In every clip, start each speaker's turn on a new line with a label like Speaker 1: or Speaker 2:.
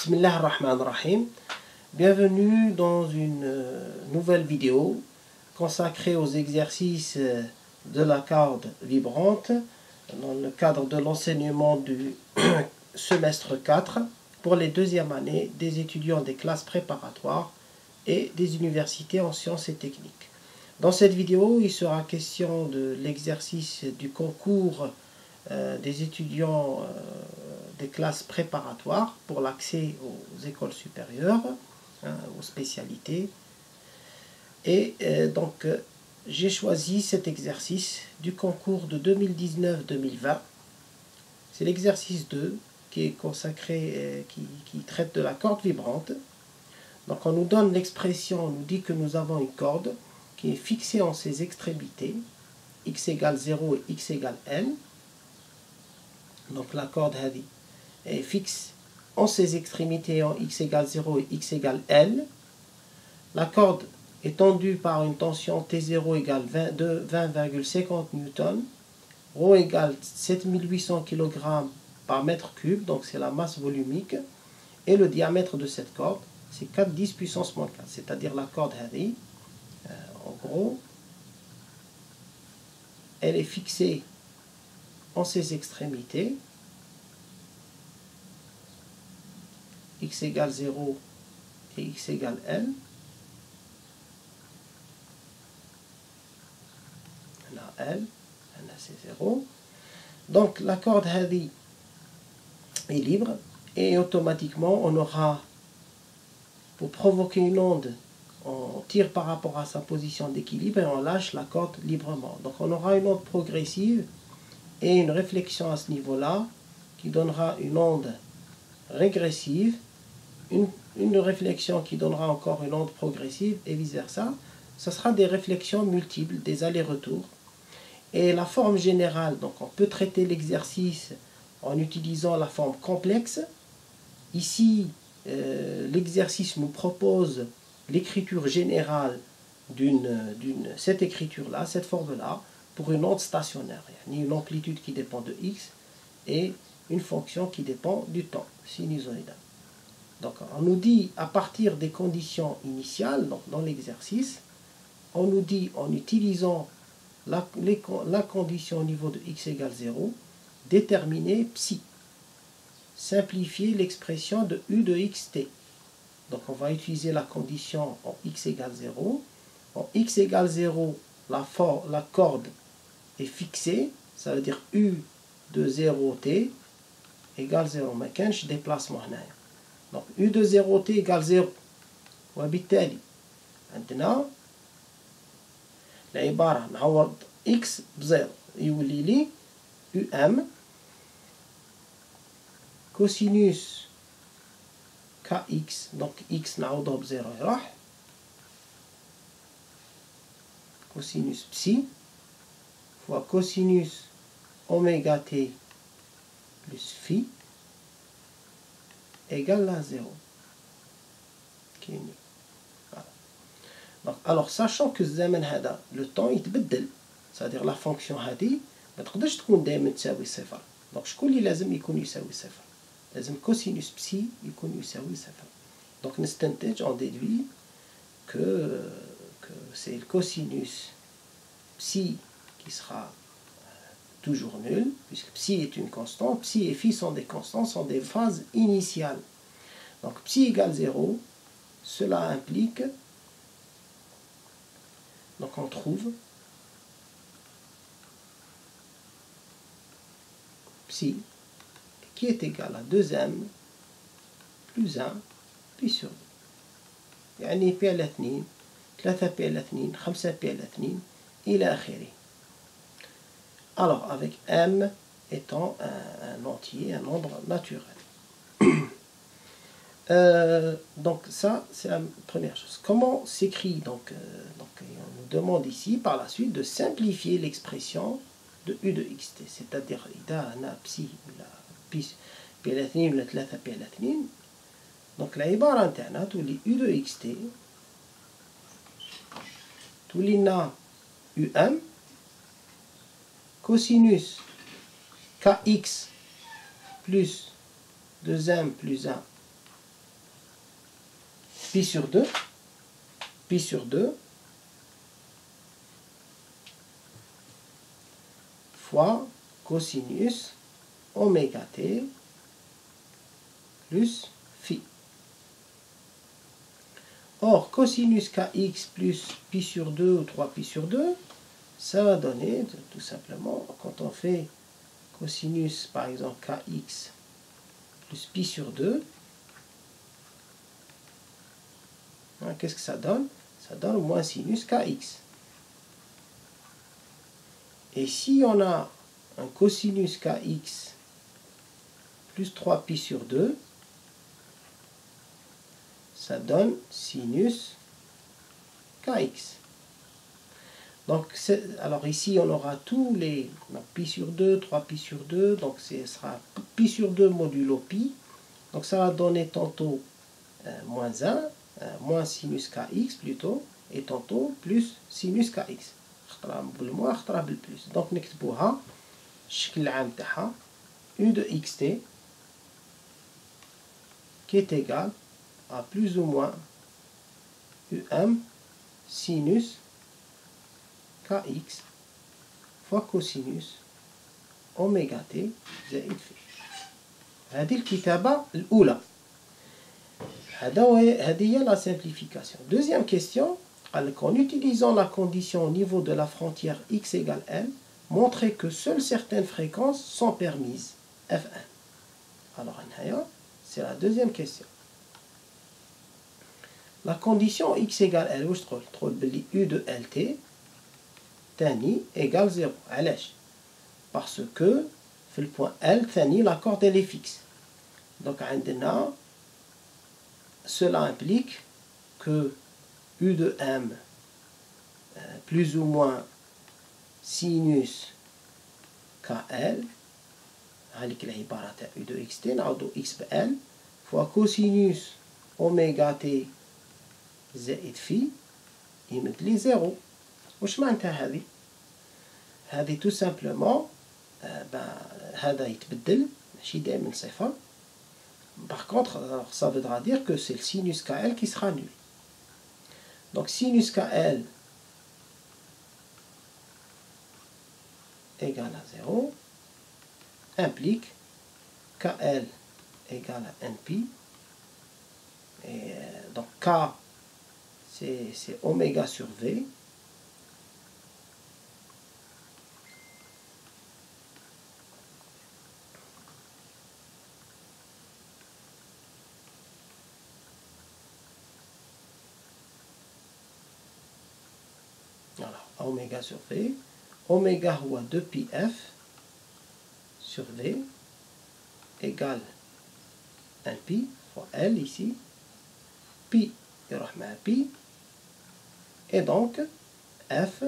Speaker 1: Bismillah ar-Rahman ar-Rahim. Bienvenue dans une nouvelle vidéo consacrée aux exercices de la corde vibrante dans le cadre de l'enseignement du semestre 4 pour les deuxièmes années des étudiants des classes préparatoires et des universités en sciences et techniques. Dans cette vidéo, il sera question de l'exercice du concours des étudiants des classes préparatoires pour l'accès aux écoles supérieures, aux spécialités. Et donc, j'ai choisi cet exercice du concours de 2019-2020. C'est l'exercice 2 qui est consacré, qui traite de la corde vibrante. Donc, on nous donne l'expression, on nous dit que nous avons une corde qui est fixée en ses extrémités, x égale 0 et x égale n. Donc la corde est fixe en ses extrémités en x égale 0 et x égale L. La corde est tendue par une tension T0 égale 20,50 Newton. Rho égale 7800 kg par mètre cube, donc c'est la masse volumique. Et le diamètre de cette corde, c'est 4 10 puissance moins 4, c'est-à-dire la corde en gros, elle est fixée en ses extrémités, x égale 0 et x égale L. Là, L, là c'est 0. Donc la corde est libre et automatiquement on aura, pour provoquer une onde, on tire par rapport à sa position d'équilibre et on lâche la corde librement. Donc on aura une onde progressive et une réflexion à ce niveau-là qui donnera une onde régressive, une réflexion qui donnera encore une onde progressive et vice-versa. Ce sera des réflexions multiples, des allers-retours. Et la forme générale, donc on peut traiter l'exercice en utilisant la forme complexe. Ici, l'exercice nous propose l'écriture générale cette écriture-là, cette forme-là, pour une onde stationnaire. Il y a une amplitude qui dépend de x et une fonction qui dépend du temps sinusoïdal. Donc on nous dit à partir des conditions initiales, donc dans l'exercice, on nous dit en utilisant la condition au niveau de x égale 0, déterminer psi. Simplifier l'expression de u de xt. Donc on va utiliser la condition en x égale 0. En x égale 0, la corde est fixée, ça veut dire u de 0t égale 0. ما كانش déplacement هنايا. Donc u de 0t égale 0. وبالتالي عندنا العبارة نعوض x بزيرو يولي لي um cosinus kx, donc x نعوضه بزيرو يروح cosinus psi fois cosinus oméga t plus phi égale à 0. Voilà. Donc, alors, sachant que le temps يتبدل, c'est-à-dire la fonction هذه ما تقدرش تكون دائما تساوي صفر. Donc شكون اللي لازم يكون يساوي صفر؟ لازم cosinus psi يكون يساوي صفر. Donc نستنتج, on déduit que c'est le cosinus psi qui sera toujours nul, puisque psi est une constante, psi et phi sont des constantes, sont des phases initiales. Donc psi égale 0, cela implique, donc on trouve psi qui est égal à 2m plus 1 pi sur 2. يعني pi على 2, 3 pi على 2, 5 pi على 2, إلى آخره. Alors, avec m étant un entier, un nombre naturel. Donc ça, c'est la première chose. Comment s'écrit donc, on nous demande ici, par la suite, de simplifier l'expression de u de xt. C'est-à-dire, إذا أنا psi pi على 2 ولا 3 pi على 2. Donc, العبارة نتاعنا تولي u de xt تولي لنا um cosinus kx plus 2m plus 1 pi sur 2, pi sur 2, fois cosinus oméga t plus phi. Or, cosinus kx plus pi sur 2 ou 3 pi sur 2, ça va donner, tout simplement, quand on fait cosinus, par exemple, kx plus pi sur 2, hein, qu'est-ce que ça donne? Ça donne moins sinus kx. Et si on a un cosinus kx plus 3 pi sur 2, ça donne sinus kx. Donc, alors ici, on aura tous les pi sur 2, 3 pi sur 2, donc ce sera pi sur 2 modulo pi. Donc, ça va donner tantôt moins 1, moins sinus kx plutôt, et tantôt plus sinus kx. خطرة بالموان خطرة بالبلس. Donc, نكتبوها الشكل العام تاعها u de xt qui est égal à plus ou moins um sinus kx fois cosinus oméga t زائد phi. هذه الكتابة الأولى. هذه هي la simplification. Deuxième question. En utilisant la condition au niveau de la frontière x égale n, montrer que seules certaines fréquences sont permises. F1. Alors, c'est la deuxième question. La condition x égale n, où je trouve u de lt, tani égale 0. علاش? Parce que, في le point L, tani, la corde elle est fixe. Donc, cela implique que u de m plus ou moins sinus kl, هذيك العبارة تاع u de xt نعوضو x بl fois cosinus oméga t زائد phi يمد لي 0. واش معناتها هذه؟ هذه tout simplement هذا يتبدل ماشي دائما صفر. Par contre, alors, ça voudra dire que c'est le sinus kl qui sera nul. Donc sinus kl égale à 0 implique kl égale à npi. Et donc k c'est oméga sur v. Voilà, oméga sur v. Oméga هو 2πf sur v égale 1pi fois L ici. Pi يروح مع pi. Et donc F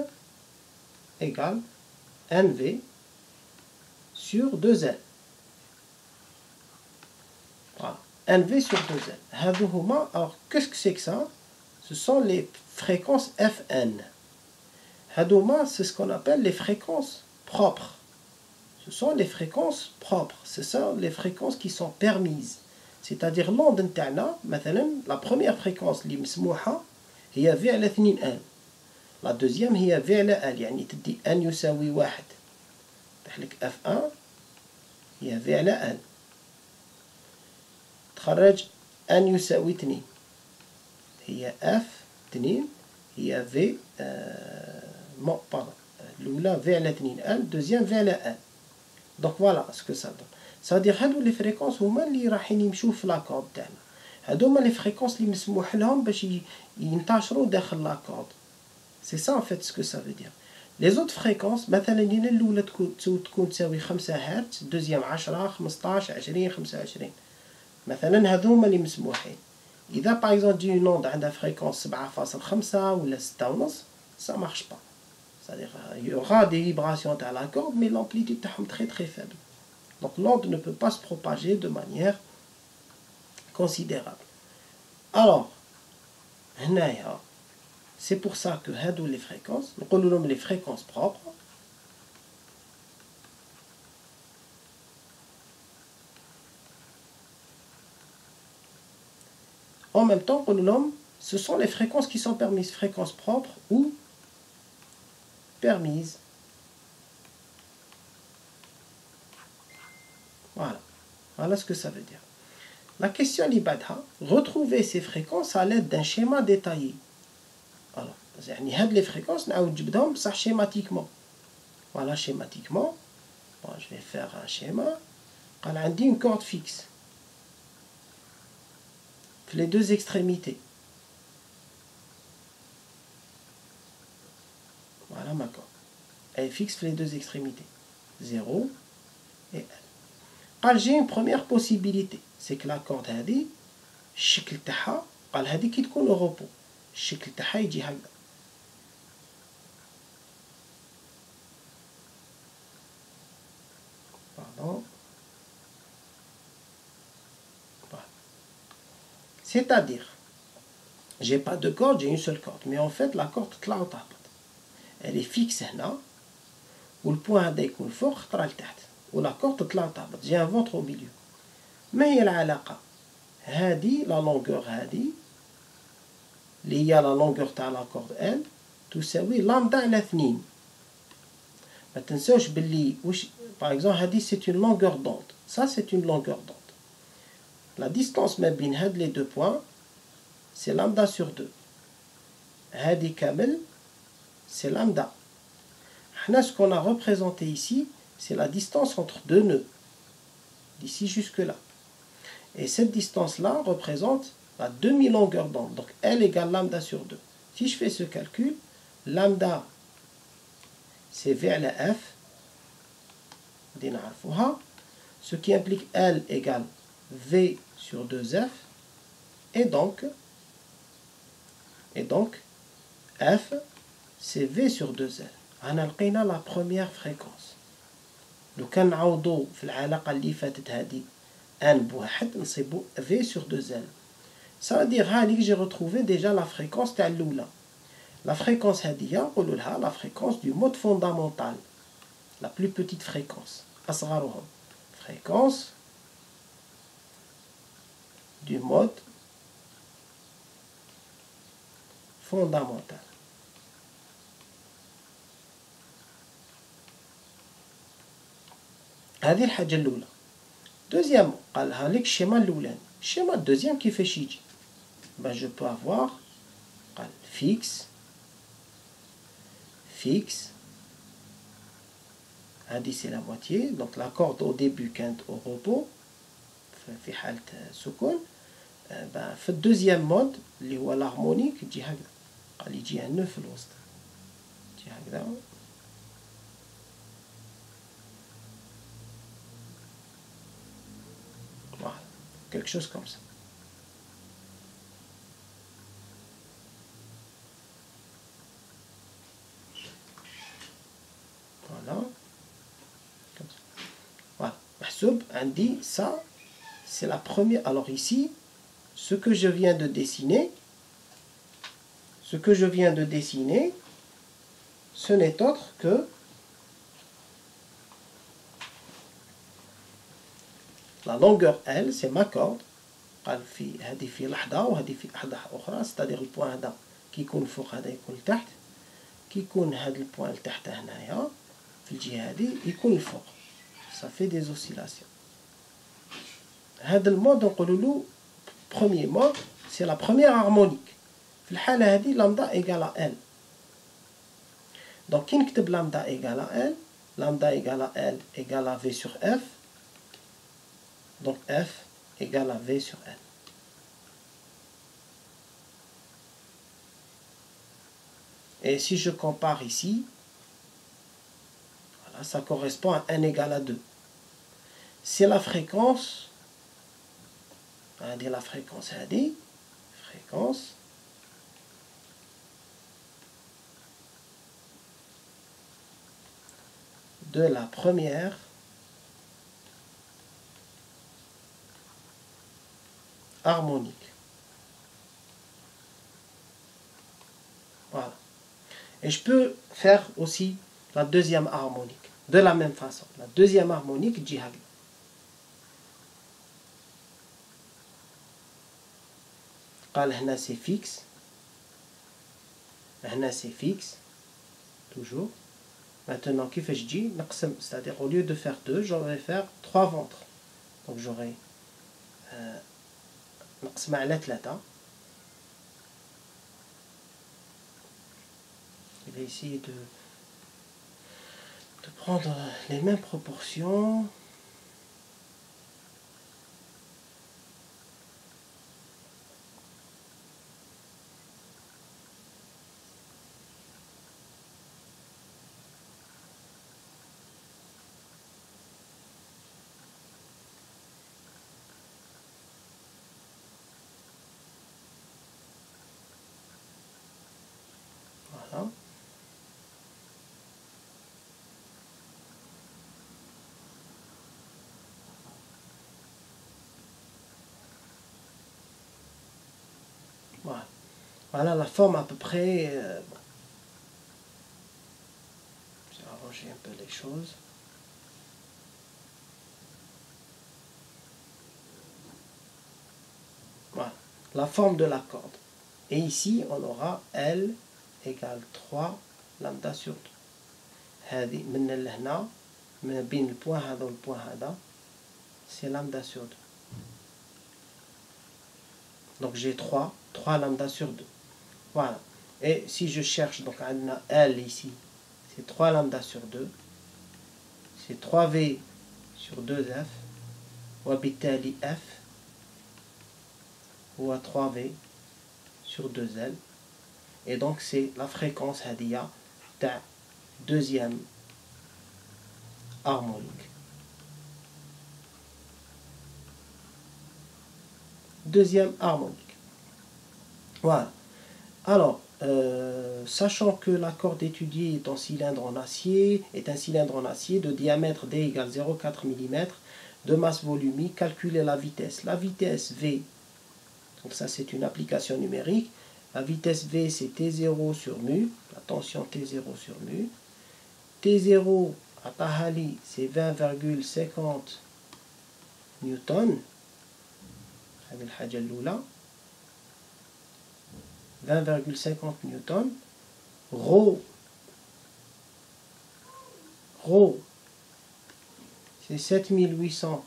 Speaker 1: égale NV sur 2L. Voilà, NV sur 2L. Alors, qu'est-ce que c'est que ça? Ce sont les fréquences Fn. Hadouma, c'est ce qu'on appelle les fréquences propres. Ce sont les fréquences propres. Ce sont les fréquences qui sont permises. C'est-à-dire l'onde نتاعنا مثلا la première fréquence اللي مسموحة هي V على 2N. La deuxième هي V على L يعني تدي N يساوي 1. تحلك F1 هي V على L. تخرج N يساوي 2 هي F2 هي V pardon الأولى V على 2N deuxième V على L. Donc voilà ce que ça donne. C'est-à-dire هادو لي فريكونس هما اللي رايحين يمشيو في لاكورد تاعنا. هادو هما لي فريكونس اللي مسموح لهم باش ينتشروا داخل لاكورد. C'est ça en fait ce que ça veut dire. Les autres fréquences مثلا هنا الأولى تكون تساوي 5 هرتز، الدوزيام 10 15 20 25. مثلا هادو هما اللي مسموحين. إذا باغ اكزومبل تجي اون اوند عندها فريكونس 7.5 ولا 6.5 ça marche pas. C'est-à-dire il y aura des vibrations à la corde mais l'amplitude est très très faible. Donc l'onde ne peut pas se propager de manière considérable. Alors, c'est pour ça que les fréquences, nous nommons les fréquences propres. En même temps, ce sont les fréquences qui sont permises, fréquences propres ou permises. Voilà. Voilà ce que ça veut dire. La question l'ibadha, retrouver ces fréquences à l'aide d'un schéma détaillé. Alors, les fréquences, nous ça schématiquement. Voilà, schématiquement. Bon, je vais faire un schéma. On a une corde fixe. Les deux extrémités. Voilà ma corde. Elle fixe les deux extrémités. 0 et L. J'ai une première possibilité. C'est que la corde a dit, الشكل تاعها قال هذه كي تكون au repos. الشكل تاعها يجي هكذا. Pardon. Voilà. C'est-à-dire, j'ai pas de corde, j'ai une seule corde. Mais en fait, la corde elle est fixe là. Où le point هذا يكون فوق خطرة لتحت. Où la corde تطلع وتهبط. J'ai un ventre au milieu. ما هي العلاقة؟ هذه la longueur هذه اللي هي la longueur تاع la corde L تساوي لامدا على 2. ما تنساوش باللي واش par exemple هذه c'est une longueur d'onde. Ça c'est une longueur d'onde. La distance ما بين هاد les deux points c'est lambda sur 2. هذه كامل c'est lambda. Ce qu'on a représenté ici, c'est la distance entre deux nœuds, d'ici jusque-là. Et cette distance-là représente la demi-longueur d'onde. Donc L égale lambda sur 2. Si je fais ce calcul, lambda, c'est V à la F, ce qui implique L égale V sur 2F, et donc F, c'est V sur 2L. أنا لقينا la première fréquence. لو كان نعوضو في العلاقة اللي فاتت هذه N بواحد نصيبو V sur 2L. Ça veut dire que j'ai retrouvé déjà la fréquence تاع الأولى. La fréquence هذه نقولوا لها la fréquence du mode fondamental. La plus petite fréquence. أصغرهم. Fréquence du mode fondamental. هذه الحاجة الأولى. Deuxièmement, قالها لك الشيما الأولاني. الشيما الدوزيام كيفاش يجي؟ Ben je peux avoir قال fixe هذه c'est la moitié. Donc la corde au début كانت au repos في حالة سكون. Ben في الدوزيام مود اللي هو l'harmonique يجي هكذا. قال يجي un nœud في الوسط. يجي هكذا. Quelque chose comme ça. Voilà. Comme ça. Voilà. Mahsoub, Andi, ça, c'est la première. Alors ici, ce que je viens de dessiner, ce n'est autre que la longueur L, c'est ma corde. هذه في لحظة وهذه في لحظة أخرى. c'est-à-dire البوان هذا كي يكون فوق هذا يكون لتحت. كي يكون هذا البوان لتحت هنايا في الجهة هذه يكون الفوق. ça fait des oscillations. هذا المود نقولوا له premier mode, c'est la première harmonique. في الحالة هذه lambda égale à L. donc كي نكتب lambda égale à L, lambda égale à L égale à V sur F. Donc F égale à V sur N. Et si je compare ici, voilà, ça correspond à N égale à 2. C'est la fréquence, on va dire la fréquence, fréquence de la première harmonique. Voilà. Et je peux faire aussi la deuxième harmonique. De la même façon. La deuxième harmonique, jihad. قال هنا c'est fixe. هنا c'est fixe. Toujours. Maintenant, كيفاش تجي نقسم, c'est-à-dire au lieu de faire 2, j'aurais faire 3 ventres. Donc j'aurai نقسم على 3. Je vais essayer de prendre les mêmes proportions. Voilà. Voilà. Voilà la forme à peu près. Bon. Je vais arranger un peu les choses. Voilà. La forme de la corde. Et ici, on aura L égale 3 lambda sur 2. هذه من لهنا ما بين البوان هذا والبوان هذا c'est lambda sur 2. Donc j'ai 3 lambda sur 2. Voilà. Et si je cherche, donc on a L ici, c'est 3 lambda sur 2. C'est 3V sur 2F. وبالتالي F هو 3V sur 2L. Et donc c'est la fréquence هذه تاع deuxième harmonique. Deuxième harmonique. Voilà. Alors, sachant que la corde étudiée est un cylindre en acier, de diamètre D égale 0,4 mm, de masse volumique, calculez la vitesse. La vitesse V, donc ça c'est une application numérique. La vitesse V c'est T0 sur mu, la tension T0 sur mu. T0 à Tahali c'est 20,50 newton. هذه الحاجة الأولى 20,50 newton. Rho c'est 7800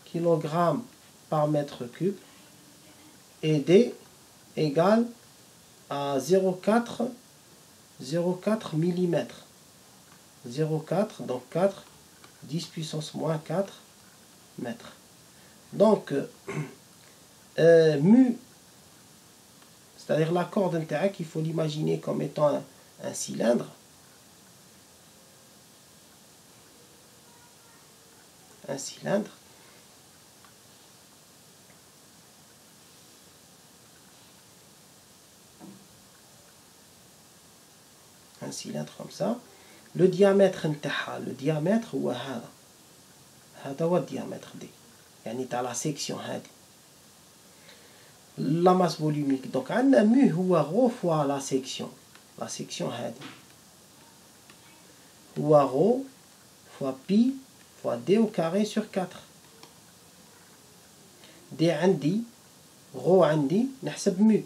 Speaker 1: kg par mètre cube. Et D égale à 0,4 mm. 0,4, donc 4, 10 puissance moins 4 mètres. Donc, mu, c'est-à-dire la corde interne, il faut l'imaginer comme étant un cylindre. Un cylindre. Un cylindre comme ça. Le diamètre نتاعها, le diamètre هو هذا. هذا هو الديامتر دي. يعني تاع la section هذه. La masse volumique. Donc عندنا mu هو rho fois la section. La section هذه. هو rho fois pi fois d au carré sur 4. d عندي rho عندي نحسب mu.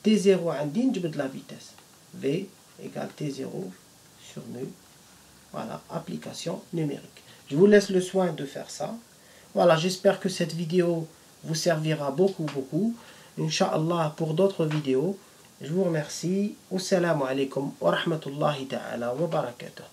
Speaker 1: T0 عندي نجبد la vitesse. V égale T0 sur mu. Voilà, application numérique. Je vous laisse le soin de faire ça. Voilà, j'espère que cette vidéo vous servira beaucoup. Inch'Allah pour d'autres vidéos. Je vous remercie. Wassalamu alaikum wa rahmatullahi ta'ala wa barakatuh.